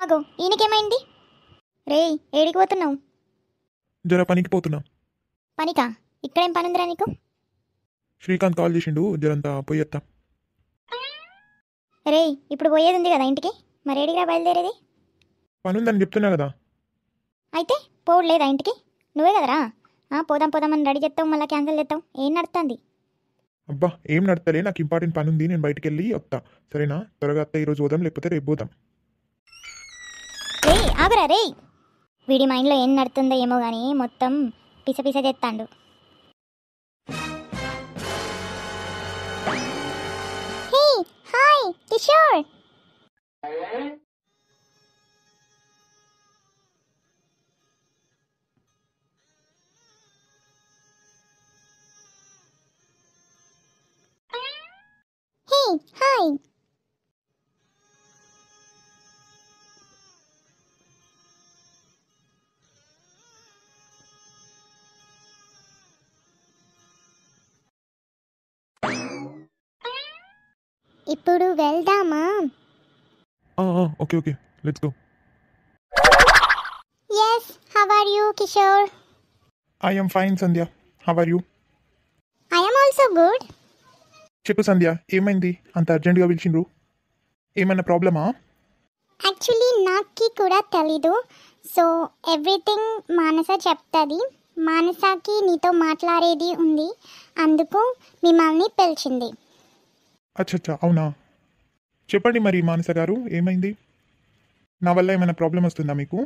అగో ఈయనకేమైంది? రేయ్ ఏడికి పోతున్నావు? జర పనికి పోతున్నా. పనికా? ఇక్కడేం పనుందిరా నీకు? శ్రీకాంత్ కాల్ చేసిండు, జరంతా పోయేత్తా. రేయ్ ఇప్పుడు పోయేది ఉంది కదా ఇంటికి, మరి ఏడికిరా బయలుదేరేది? పనుందని చెప్తున్నా కదా. అయితే పోవుడు లేదా ఇంటికి? నువ్వే కదరా పోదాం పోదామని రెడీ చేస్తావు, మళ్ళీ క్యాన్సిల్ చేస్తావు. ఏం నడుస్తుంది? అబ్బా ఏం నడతలే, నాకు ఇంపార్టెంట్ పని ఉంది, నేను బయటికి వెళ్ళి వస్తా. సరేనా? త్వరగా అత్త, ఈరోజు పోదాం లేకపోతే రేపు పోదాం. రేయ్ ఆగురా రేయ్. వీడి మైండ్లో ఏం నడుతుందో ఏమో కానీ మొత్తం పిస పిస చేస్తాడు. Hey hi Kishore. Hey hi. ఇప్పుడు వెళ్దామా? Okay okay, let's go. Yes, how are you Kishore? I am fine Sandhya, how are you? I am also good. చెప్పు సంధ్య, ఏమైంది అంత అర్జెంటుగా పిలిచిండ్రు? ఏమైనా ప్రాబ్లమా? యాక్చువల్లీ నాకు కూడా తెలీదు. సో ఎవ్రీథింగ్ మానస చెప్తుంది. మానసకి నీతో మాట్లాడేది ఉంది, అందుకు మిమ్మల్ని పిలిచింది. అచ్చచ్చా, అవునా? చెప్పండి మరి మానస గారు, ఏమైంది? నా వల్ల ఏమైనా ప్రాబ్లం వస్తుందా మీకు?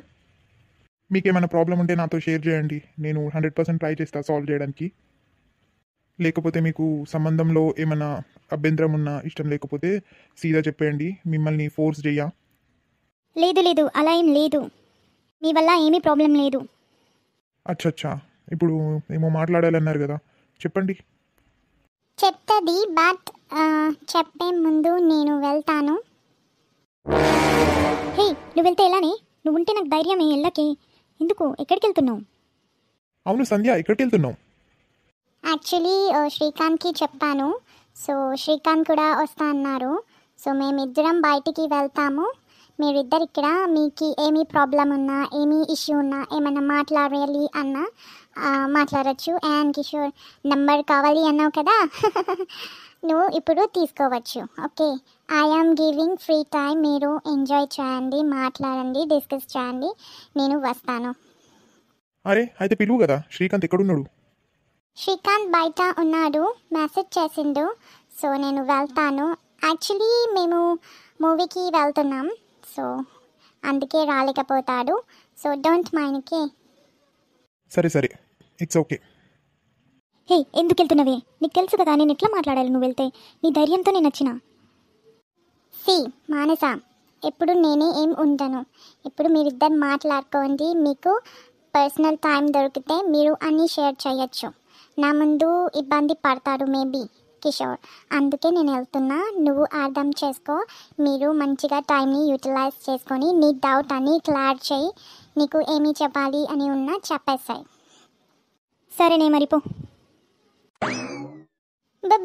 మీకేమైనా ప్రాబ్లం ఉంటే నాతో షేర్ చేయండి, నేను 100% ట్రై చేస్తా సాల్వ్ చేయడానికి. లేకపోతే మీకు సంబంధంలో ఏమైనా అభ్యంతరం ఉన్నా, ఇష్టం లేకపోతే సీదా చెప్పేయండి, మిమ్మల్ని ఫోర్స్ చెయ్యా. లేదు లేదు, అలా ఏం లేదు. మీ వల్ల ఏమీ ప్రాబ్లం లేదు. అచ్చచ్చా, ఇప్పుడు ఏమో మాట్లాడాలన్నారు కదా, చెప్పండి. చెప్తుంది, బట్ చెప్పే ముందు నేను వెళ్తాను. హే నువ్వు వెళ్తే ఎలానే? నువ్వు ఉంటే నాకు ధైర్యమే, వెళ్ళకే. ఎందుకు? ఎక్కడికి వెళ్తున్నావు? అవును సంధ్య, ఎక్కడికి వెళ్తున్నావు? యాక్చువల్లీ శ్రీకాంత్కి చెప్పాను. సో శ్రీకాంత్ కూడా వస్తా అన్నారు. సో మేమిద్దరం బయటికి వెళ్తాము. మీరిద్దరు ఇక్కడ, మీకు ఏమీ ప్రాబ్లం ఉన్నా, ఏమీ ఇష్యూ ఉన్నా, ఏమైనా మాట్లాడాలి అన్నా మాట్లాడచ్చు. అండ్ కిషోర్ నంబర్ కావాలి అన్నావు కదా, నువ్వు ఇప్పుడు తీసుకోవచ్చు. Okay, I am giving free time, మీరు ఎంజాయ్ చేయండి, మాట్లాడండి, డిస్కస్ చేయండి. నేను వస్తాను. అరే అయితే పిలువు కదా, శ్రీకాంత్ ఎక్కడున్నాడు? శ్రీకాంత్ బయట ఉన్నాడు, మెసేజ్ చేసిండు. సో నేను వెళ్తాను. యాక్చువల్లీ మేము మూవీకి వెళ్తున్నాం, సో అందుకే రాలేకపోతాడు. So don't mind. ఓకే సరే సరే, ఇట్స్ ఓకే. హే ఎందుకు వెళ్తున్నావే? నీకు తెలుసు కదా నేను ఎట్లా మాట్లాడాలి నువ్వు వెళ్తే. నీ ధైర్యంతో నేను వచ్చిన. సి మానస, ఎప్పుడు నేనే ఏం ఉండను. ఇప్పుడు మీరిద్దరు మాట్లాడుకోండి. మీకు పర్సనల్ టైం దొరికితే మీరు అన్నీ షేర్ చేయొచ్చు. నా ముందు ఇబ్బంది పడతాడు మేబీ కిషోర్, అందుకే నేను వెళ్తున్నా. నువ్వు అర్థం చేసుకో. మీరు మంచిగా టైంని యూటిలైజ్ చేసుకొని నీ డౌట్ అని క్లియర్ చేయి. నీకు ఏమి చెప్పాలి అని ఉన్నా చెప్పేసాయి. సరేనే మరిపో.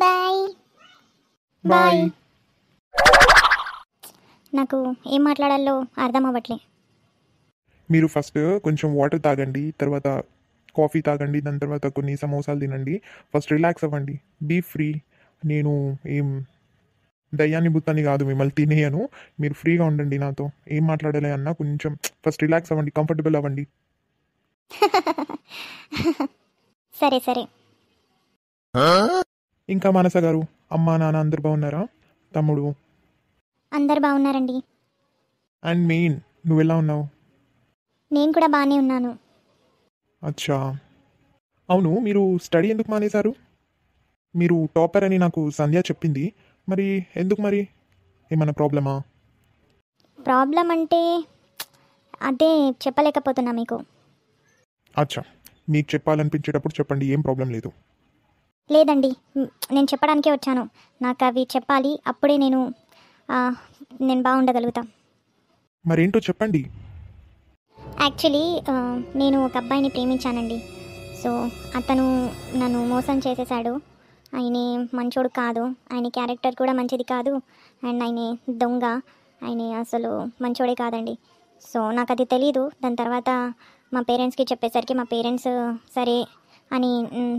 Bye bye. నాకు ఏం మాట్లాడాలో అర్థం అవ్వట్లే. మీరు ఫస్ట్ కొంచెం వాటర్ తాగండి, తర్వాత కాఫీ తాగండి, దాని తర్వాత కొన్ని సమోసాలు తినండి. ఫస్ట్ రిలాక్స్ అవ్వండి, బీ ఫ్రీ. నేను ఏం దయ్యాన్ని బుత్తాన్ని కాదు, మిమ్మల్ని తినేయను. మీరు ఫ్రీగా ఉండండి, నాతో ఏం మాట్లాడాలి అన్నా కొంచెం ఫస్ట్ రిలాక్స్ అవ్వండి, కంఫర్టబుల్ అవ్వండి. సరే సరే. ఇంకా మానస గారు, అమ్మ నాన్న అందరు బాగున్నారా? తమ్ముడు అందరు బాగున్నారండి. అండ్ మెయిన్, నువ్వు ఎలా ఉన్నావు? నేను కూడా బాగానే ఉన్నాను. అచ్చా, అవును మీరు స్టడీ ఎందుకు మానేశారు? మీరు టాపర్ అని నాకు సంధ్య చెప్పింది, మరి ఎందుకు? మరి ఏమైనా ప్రాబ్లమా? ప్రాబ్లం అంటే అదే చెప్పలేకపోతున్నా మీకు. అచ్చా, మీకు చెప్పాలనిపించేటప్పుడు చెప్పండి, ఏం ప్రాబ్లం లేదు. లేదండి, నేను చెప్పడానికే వచ్చాను. నాకు అవి చెప్పాలి, అప్పుడే నేను బాగుండగలుగుతా. మరేంటో చెప్పండి. యాక్చువల్లీ నేను ఒక అబ్బాయిని ప్రేమించానండి. సో అతను నన్ను మోసం చేసేసాడు. ఆయన మంచోడు కాదు, ఆయన క్యారెక్టర్ కూడా మంచిది కాదు, అండ్ ఆయన దొంగ, ఆయన అసలు మంచోడే కాదండి. సో నాకు అది తెలీదు. దాని తర్వాత మా పేరెంట్స్కి చెప్పేసరికి మా పేరెంట్స్ సరే అని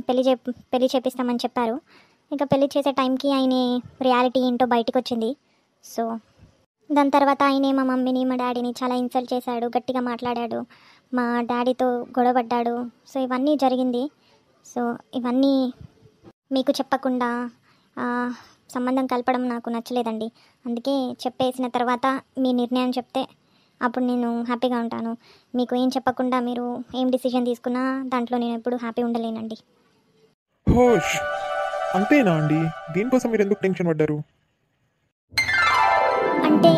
పెళ్లి చేపిస్తామని చెప్పారు. ఇంకా పెళ్లి చేసే టైంకి ఆయన రియాలిటీ ఏంటో బయటకు వచ్చింది. సో దాని తర్వాత ఆయనే మా మమ్మీని మా డాడీని చాలా ఇన్సల్ట్ చేశాడు, గట్టిగా మాట్లాడాడు, మా డాడీతో గొడవపడ్డాడు. సో ఇవన్నీ జరిగింది. సో ఇవన్నీ మీకు చెప్పకుండా సంబంధం కలపడం నాకు నచ్చలేదండి. అందుకే చెప్పేసిన తర్వాత మీ నిర్ణయం చెప్తే అప్పుడు నేను హ్యాపీగా ఉంటాను. మీకు ఏం చెప్పకుండా మీరు ఏం డిసిజన్ తీసుకున్నా దాంట్లో నేను ఎప్పుడు హ్యాపీ ఉండలేనండి. హోష్, అంతేనా అండి? దీనికోసం మీరు ఎందుకు టెన్షన్ పడ్డారు? అంటే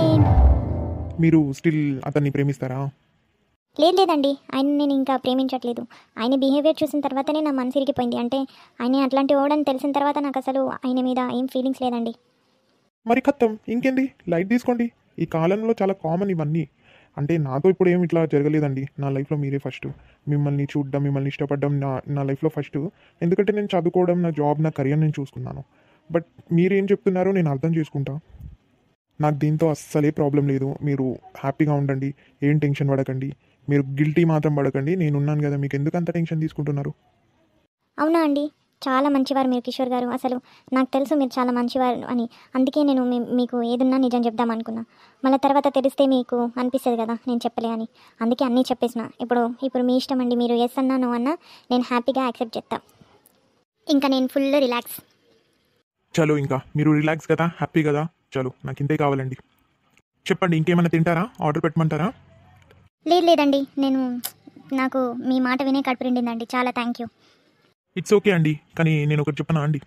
మీరు స్టిల్ అతన్ని ప్రేమిస్తారా? లేదండి, ఆయన నేను ఇంకా ప్రేమించట్లేదు. ఆయన బిహేవియర్ చూసిన తర్వాతనే నా మనసు ఇరిగిపోయింది. అంటే ఆయన అట్లాంటి ఓడని తెలిసిన తర్వాత నాకు అసలు ఆయన మీద ఏం ఫీలింగ్స్ లేదండి. మరి ఖతం, ఇంకేంది, లైట్ తీసుకోండి. ఈ కాలంలో చాలా కామన్ ఇవన్నీ. అంటే నాతో ఇప్పుడు ఏమి ఇట్లా జరగలేదండి. నా లైఫ్లో మీరే ఫస్ట్. మిమ్మల్ని చూడడం, మిమ్మల్ని ఇష్టపడడం నా లైఫ్లో ఫస్ట్. ఎందుకంటే నేను చదువుకోవడం, నా జాబ్, నా కెరియర్ నేను చూసుకున్నాను. బట్ మీరేం చెప్తున్నారో నేను అర్థం చేసుకుంటా. నాకు దీంతో అస్సలే ప్రాబ్లం లేదు. మీరు హ్యాపీగా ఉండండి, ఏం టెన్షన్ పడకండి. మీరు గిల్టీ మాత్రం పడకండి. నేనున్నాను కదా, మీకు ఎందుకు అంత టెన్షన్ తీసుకుంటున్నారు? అవునా అండి, చాలా మంచివారు మీరు కిషోర్ గారు. అసలు నాకు తెలుసు మీరు చాలా మంచివారు అని. అందుకే నేను మీకు ఏదున్నా నిజం చెప్దాం అనుకున్నా. మళ్ళీ తర్వాత తెలిస్తే మీకు అనిపిస్తుంది కదా నేను చెప్పలే అని. అందుకే అన్నీ చెప్పేసిన. ఇప్పుడు మీ ఇష్టం అండి. మీరు ఎస్ అన్నా నో అన్నా నేను హ్యాపీగా యాక్సెప్ట్ చేస్తా. ఇంకా నేను ఫుల్ రిలాక్స్. చలో, ఇంకా మీరు రిలాక్స్ కదా, హ్యాపీ కదా. చలో, నాకు ఇంతే కావాలండి. చెప్పండి, ఇంకేమైనా తింటారా? ఆర్డర్ పెట్టమంటారా? లేదండి, నాకు మీ మాట వినే కడుపు నిండిందండి. చాలా థ్యాంక్ యూ. ఇట్స్ ఓకే అండి. కానీ నేను ఒకటి చెప్పనా అండి?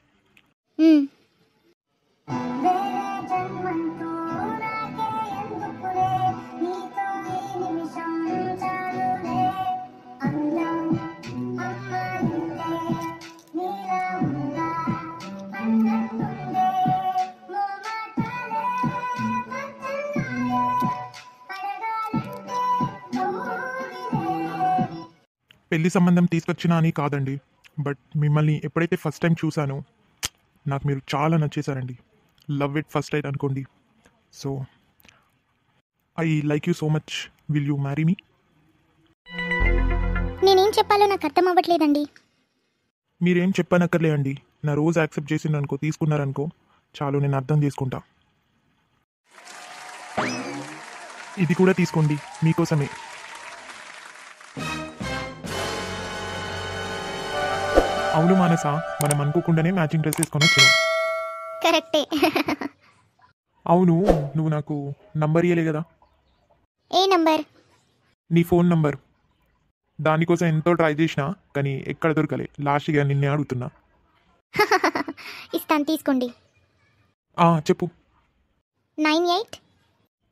పెళ్లి సంబంధం తీసుకొచ్చినా అని కాదండి, బట్ మిమ్మల్ని ఎప్పుడైతే ఫస్ట్ టైం చూసానో నాకు మీరు చాలా నచ్చేసారండి. లవ్ ఇట్ ఫస్ట్ రైట్ అనుకోండి. So I like you so much. Will you marry me? నేనేం చెప్పాలో నాకు అర్థం అవ్వట్లేదండి. మీరేం చెప్పనక్కర్లే అండి. నా రోజు యాక్సెప్ట్ చేసిందనుకో, తీసుకున్నారనుకో, చాలు, నేను అర్థం చేసుకుంటా. ఇది కూడా తీసుకోండి, మీకోసమే. అవును మానస, మనం అనుకోకుండానే మ్యాచింగ్ డ్రెస్ వేసుకొని వచ్చినాం. కరెక్టే. అవును, నువ్వు నాకు నంబర్ ఇయ్యలే కదా? ఏ నంబర్? నీ ఫోన్ నంబర్. దానికోసం ఎంతో ట్రై చేసినా కానీ ఎక్కడ దొరకలే. లాస్ట్గా నిన్నే అడుగుతున్నా. ఇస్తాను, తీసుకోండి. చెప్పు. 98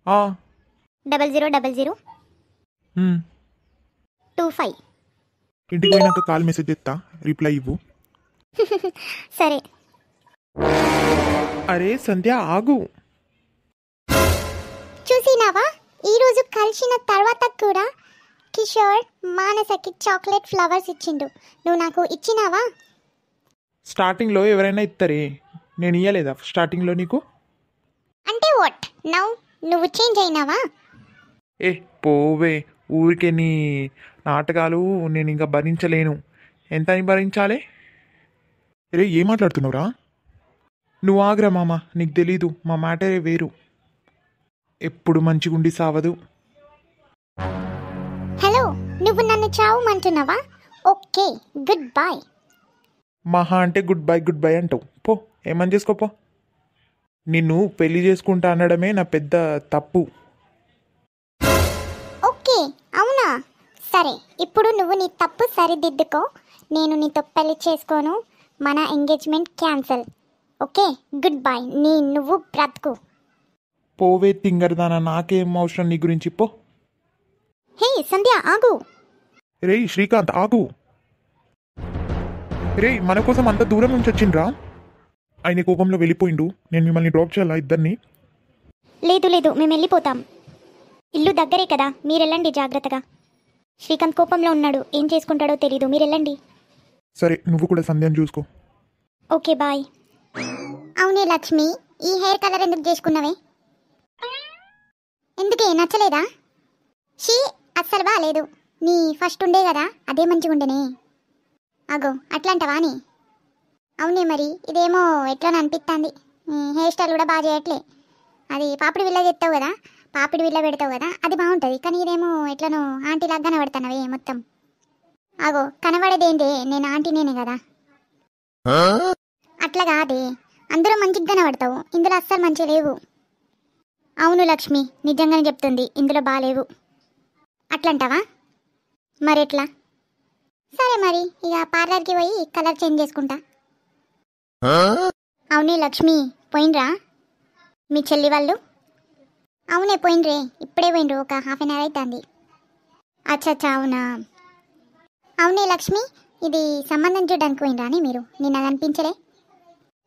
ఆ, 0000 25. ఇంటికి పోయినాక కాల్ మెసేజ్ చేస్తా, రిప్లై ఇవ్వు. సరే. అరే సంధ్య, ఆగు. చూసినావా, ఈరోజు కలిసిన తర్వాత కూడా కిషోర్ మానసకి చాక్లెట్ ఫ్లవర్స్ ఇచ్చిండు. నువ్వు నాకు ఇచ్చినావా? స్టార్టింగ్లో ఎవరైనా ఇస్తారే, నేను ఇయ్యలేదా స్టార్టింగ్లో నీకు? అంటే వాట్ నౌ? నువ్వు చేంజ్ అయినావా? పోవే, ఊరికే నీ నాటకాలు నేను ఇంకా భరించలేను. ఎంత అని భరించాలి? రే, ఏం మాట్లాడుతున్నావురా? నువ్వు ఆగ్రా మామ, నీకు తెలీదు, మా మ్యాటరే వేరు. ఎప్పుడు మంచిగుండి సావదు. హలో, నువ్వు నన్ను చావమంటున్నావా? Okay, good bye. మహా అంటే గుడ్ బై అంటావు. పో, ఏమని చేసుకోపో. నిన్ను పెళ్లి చేసుకుంటా అనడమే నా పెద్ద తప్పు. ఓకే, అవునా? సరే, ఇప్పుడు నువ్వు నీ తప్పు సరిదిద్దుకో. నేను నీతో పెళ్లి చేసుకోను. మన engagement cancel. Okay, good bye. నువ్వు బ్రతుకు. పోవే తింగరదానా, నాకేం అవసరం నీ గురించి, పో. హే సంధ్య, ఆగు. రే శ్రీకాంత్, ఆగు. రే, మన కోసం అంత దూరం నుంచి వచ్చిండ్రా? ఆయన కోపంలో వెళ్ళిపోయిండు. నేను మిమ్మల్ని డ్రాప్ చేయాలా ఇద్దరిని? లేదు, మేము వెళ్ళిపోతాం. ఇల్లు దగ్గరే కదా, మీరెళ్ళండి జాగ్రత్తగా. శ్రీకాంత్ కోపంలో ఉన్నాడు, ఏం చేసుకుంటాడో తెలీదు. మీరెళ్ళండి. సరే, నువ్వు కూడా సంధ్యను చూసుకో. Okay, bye. అవునే లక్ష్మి, ఈ హెయిర్ కలర్ ఎందుకు చేసుకున్నావే? ఎందుకే, నచ్చలేదా? షీ అస్సలు బాగాలేదు. నీ ఫస్ట్ ఉండే కదా అదే మంచిగా ఉండేనే. అగో అట్లాంటవా అని. అవునే మరి ఇదేమో ఎట్లా అనిపిస్తుంది. హెయిర్ స్టైల్ కూడా బాగా చేయట్లే. అది పాపిడి విల్ల చెప్తావు కదా, పాపిడి విల్ల పెడతావు కదా, అది బాగుంటుంది. కానీ ఇదేమో ఎట్లనో ఆంటీలాగా కనబడుతున్నావే మొత్తం. అగో కనబడేదేంటి, నేను ఆంటీనేనే కదా. అట్లా కాదే, అందులో మంచిగా కనబడతావు, ఇందులో అస్సలు మంచిగా లేవు. అవును లక్ష్మి, నిజంగానే చెప్తుంది, ఇందులో బాగాలేవు. అట్లంటావా? మరి ఎట్లా? సరే మరి ఇక పార్లర్కి పోయి కలర్ చేంజ్ చేసుకుంటా. అవునే లక్ష్మి, పోయినరా మీ చెల్లి వాళ్ళు? అవునే పోయినరే, ఇప్పుడే పోయినరు, ఒక హాఫ్ అన్ అవర్ అవుతుంది. అచ్చా అవునా. అవునే లక్ష్మి, ఇది సంబంధం చూడడానికి పోయినరా అని మీరు? నిన్న కనిపించలే.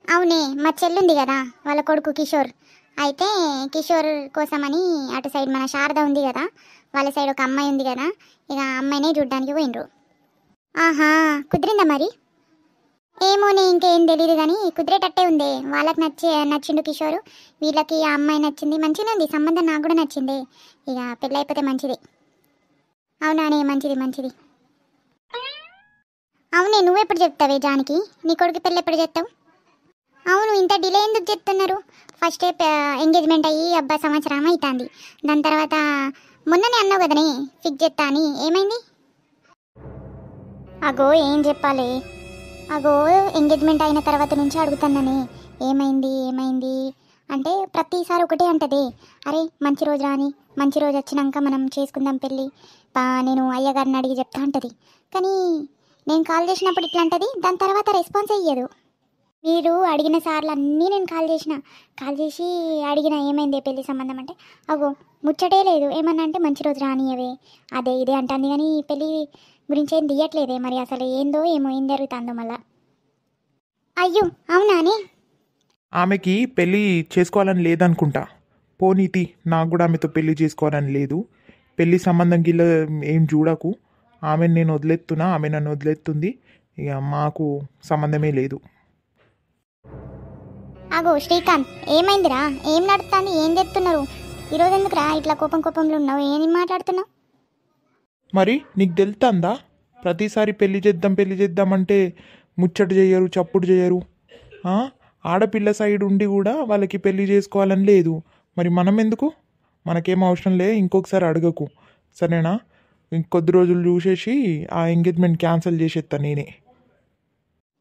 అవునే, మా చెల్లుంది కదా, వాళ్ళ కొడుకు కిషోర్. అయితే కిషోర్ కోసమని అటు సైడ్ మన శారద ఉంది కదా, వాళ్ళ సైడ్ ఒక అమ్మాయి ఉంది కదా, ఇక ఆ అమ్మాయినే చూడడానికి పోయినరు. ఆహా, కుదిరిందా మరి? ఏమోనే, ఇంకేం తెలియదు కానీ కుదిరేటట్టే ఉంది. వాళ్ళకి నచ్చిండు కిషోరు, వీళ్ళకి ఆ అమ్మాయి నచ్చింది, మంచిగా ఉంది సంబంధం. నాకు కూడా నచ్చింది. ఇక పెళ్ళి అయిపోతే మంచిది. అవునానే, మంచిది. అవునే, నువ్వెప్పుడు చెప్తావే జానికి? నీ కొడుకు పెళ్ళి ఎప్పుడు చెప్తావు? అవును, ఇంత డిలే ఎందుకు చెప్తున్నారు? ఫస్ట్ ఎంగేజ్మెంట్ అయ్యి అబ్బా సంవత్సరం అవుతుంది. దాని తర్వాత మొన్ననే అన్నావు కదనే ఫిక్స్ చేస్తా అని, ఏమైంది? అగో ఏం చెప్పాలి, అగో ఎంగేజ్మెంట్ అయిన తర్వాత నుంచి అడుగుతున్నానే, ఏమైంది అంటే ప్రతిసారి ఒకటే అంటది, అరే మంచి రోజు రాని, మంచి రోజు వచ్చినాక మనం చేసుకుందాం పెళ్ళి, నేను అయ్యగారిని అడిగి చెప్తా అంటది. కానీ నేను కాల్ చేసినప్పుడు ఇట్లా అంటది, దాని తర్వాత రెస్పాన్స్ అయ్యదు. మీరు అడిగిన సార్లు అన్నీ నేను కాల్ చేసి అడిగిన ఏమైంది పెళ్లి సంబంధం అంటే, అగో ముచ్చటే లేదు. ఏమన్నా అంటే మంచి రోజు రానియవే, అదే ఇదే అంటుంది, కానీ పెళ్ళి గురించి ఏం తీయట్లేదే. మరి అసలు ఏందో ఏమో, ఏం జరుగుతుందో మళ్ళా. అయ్యో అవునా అని. ఆమెకి పెళ్ళి చేసుకోవాలని లేదనుకుంటా. పోనీతి, నాకు కూడా ఆమెతో పెళ్లి చేసుకోవాలని లేదు. పెళ్లి సంబంధం గిల్ల ఏం చూడకు. ఆమెను నేను వదిలేస్తున్నా, ఆమె నన్ను వదిలేస్తుంది. ఇక మాకు సంబంధమే లేదు. అగో శ్రీకాంత్, ఏమైందిరా? ఏం నడుస్తుంది? ఏం చెప్తున్నారు ఈరోజు? ఎందుకురా ఇట్లా కోపంలో ఉన్నావు? ఏం మాట్లాడుతున్నావు? మరి నీకు తెలుతుందా, ప్రతిసారి పెళ్లి చేద్దాం అంటే ముచ్చట చేయరు, చప్పుడు చేయరు. ఆ? ఆడపిల్ల సైడ్ ఉండి కూడా వాళ్ళకి పెళ్లి చేసుకోవాలని లేదు. మరి మనం ఎందుకు? మనకేం అవసరం లే, ఇంకొకసారి అడగకు, సరేనా? ఇంకొద్ది రోజులు చూసేసి ఆ ఎంగేజ్మెంట్ క్యాన్సిల్ చేసేస్తా నేనే.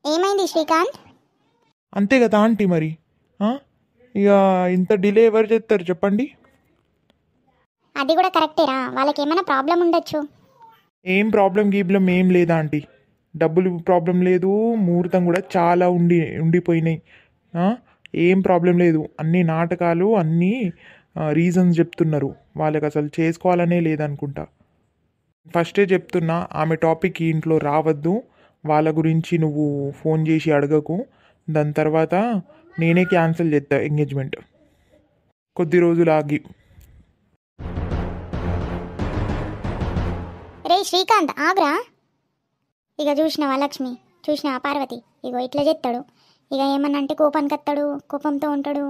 ఏమైంది శ్రీకాంత్? అంతే కదా ఆంటీ మరి. ఆ? ఇక ఇంత డిలే ఎవరు చేస్తారు చెప్పండి? అది కూడా కరెక్టేరా, వాళ్ళకి ఏమైనా ప్రాబ్లం ఉండొచ్చు. ఏం ప్రాబ్లం ఏం లేదా ఆంటీ. డబ్బులు ప్రాబ్లం లేదు, ముహూర్తం కూడా చాలా ఉండిపోయినాయి. ఆ? ఏం ప్రాబ్లం లేదు. అన్ని నాటకాలు, అన్నీ రీజన్స్ చెప్తున్నారు. వాళ్ళకి అసలు చేసుకోవాలనే లేదనుకుంటా. ఫస్టే చెప్తున్నా, ఆమె టాపిక్ ఈ ఇంట్లో రావద్దు. వాళ్ళ గురించి నువ్వు ఫోన్ చేసి అడగకు. దాని తర్వాత నేనే క్యాన్సిల్ చేస్తా ఎంగేజ్మెంట్, కొద్ది రోజులు ఆగి. రే శ్రీకాంత్ ఆగ్రా. ఇక చూసినావా లక్ష్మి, చూసినావా పార్వతి, ఇగో ఇట్లా చెప్తాడు. ఇక ఏమన్నా అంటే కోపానికి వస్తాడు, కోపంతో ఉంటాడు.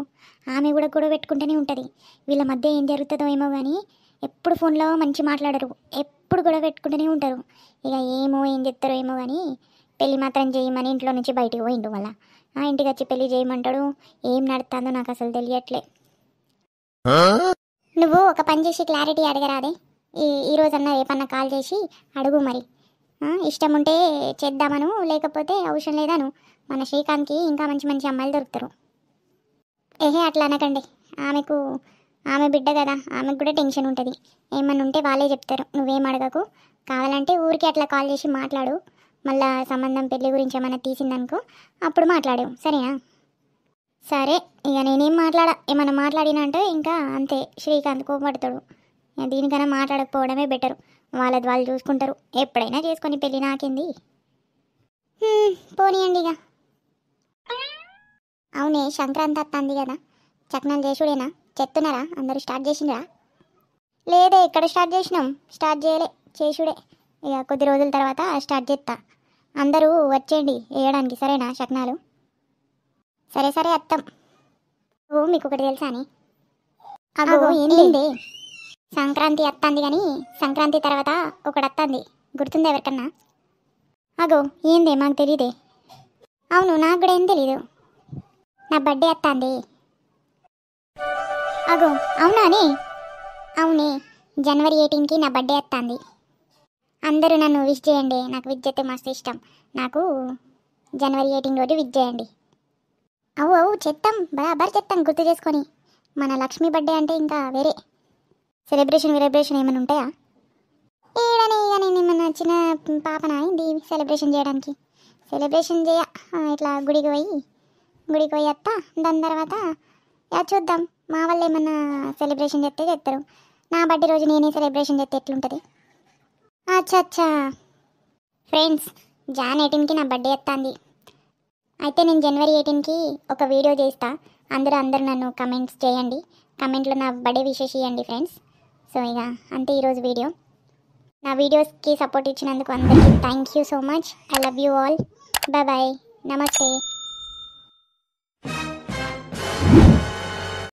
ఆమె కూడా గొడవ పెట్టుకుంటూనే ఉంటుంది. వీళ్ళ మధ్య ఏం జరుగుతుందో ఏమో కానీ ఎప్పుడు ఫోన్లో మంచి మాట్లాడరు, ఎప్పుడు గొడవ పెట్టుకుంటూనే ఉంటారు. ఇక ఏం చెప్తారో ఏమో కానీ పెళ్ళి మాత్రం చేయమని ఇంట్లో నుంచి బయటికి పోయిండు. మళ్ళా ఆ ఇంటికి వచ్చి పెళ్ళి చేయమంటాడు. ఏం నడుతుందో నాకు అసలు తెలియట్లే. నువ్వు ఒక పని చేసి క్లారిటీ అడగరాదే? ఈ రోజన్నా రేపన్నా కాల్ చేసి అడుగు మరి. ఇష్టం ఉంటే చేద్దామను, లేకపోతే అవసరం లేదాను. మన శ్రీకాంత్కి ఇంకా మంచి అమ్మాయిలు దొరుకుతారు. ఏహే అట్లా అనకండి, ఆమె బిడ్డ కదా, ఆమెకు కూడా టెన్షన్ ఉంటుంది. ఏమన్నా ఉంటే వాళ్ళే చెప్తారు, నువ్వేం అడగకు. కావాలంటే ఊరికి అట్లా కాల్ చేసి మాట్లాడు. మళ్ళా సంబంధం పెళ్లి గురించి ఏమన్నా తీసిందనుకో, అప్పుడు మాట్లాడావు, సరేనా? సరే, ఇక నేనేం ఏమన్నా మాట్లాడినా అంటే ఇంకా అంతే, శ్రీకాంత్ కోపడతాడు. దీనికన్నా మాట్లాడకపోవడమే బెటరు. వాళ్ళది వాళ్ళు చూసుకుంటారు. ఎప్పుడైనా చేసుకొని పెళ్ళి నాకింది. పోనీయండి ఇక. అవునే, సంక్రాంతి వస్తుంది కదా, చక్నాలు చేసుడేనా? చెప్తున్నారా? అందరూ స్టార్ట్ చేసిండ్రా? లేదే, ఎక్కడ స్టార్ట్ చేసినాం? స్టార్ట్ చేయలే, చేసుడే. ఇక కొద్ది రోజుల తర్వాత స్టార్ట్ చేస్తా. అందరూ వచ్చేయండి వేయడానికి, సరేనా? చక్నాలు సరే అత్తం. మీకు ఒకటి తెలుసా అని? అగో ఏంది? సంక్రాంతి వస్తుంది కానీ సంక్రాంతి తర్వాత ఒకటి వస్తుంది, గుర్తుందా ఎవరికన్నా? అగో ఏందే మాకు తెలీదే. అవును నాకు కూడా ఏం తెలీదు. నా బర్త్డే వస్తుంది. అగో అవునానే? అవునే, జనవరి 18కి నా బర్త్డే వస్తుంది. అందరూ నన్ను విష్ చేయండి, నాకు విష్ చేస్తే మస్తు ఇష్టం. నాకు జనవరి 18 రోజు విష్ చేయండి. అవు చెప్తాం, బరాబర్ చెప్తాం గుర్తు చేసుకొని. మన లక్ష్మి బర్త్డే అంటే ఇంకా వేరే సెలబ్రేషన్ ఏమైనా ఉంటాయా? ఏడని ఇక నేను ఏమన్నా చిన్న పాపన అయింది సెలబ్రేషన్ చేయడానికి? సెలబ్రేషన్ చేయ ఇట్లా గుడికి పోయి వస్తా. దాని తర్వాత చూద్దాం, మా వాళ్ళు ఏమన్నా సెలబ్రేషన్ చేస్తే చేస్తారు. నా బర్త్డే రోజు నేనే సెలబ్రేషన్ చేస్తే ఎట్లుంటుంది? అచ్చా ఫ్రెండ్స్, జాన్ 18కి నా బర్త్డే వస్తుంది. అయితే నేను జనవరి 18కి ఒక వీడియో చేస్తా. అందరూ నన్ను కమెంట్స్ చేయండి, కమెంట్లో నా బర్త్డే విషెస్ ఇవ్వండి ఫ్రెండ్స్. సో ఇక అంతే ఈరోజు వీడియో. నా వీడియోస్కి సపోర్ట్ ఇచ్చినందుకు అందరికీ thank you so much. I love you all. Bye, నమస్తే.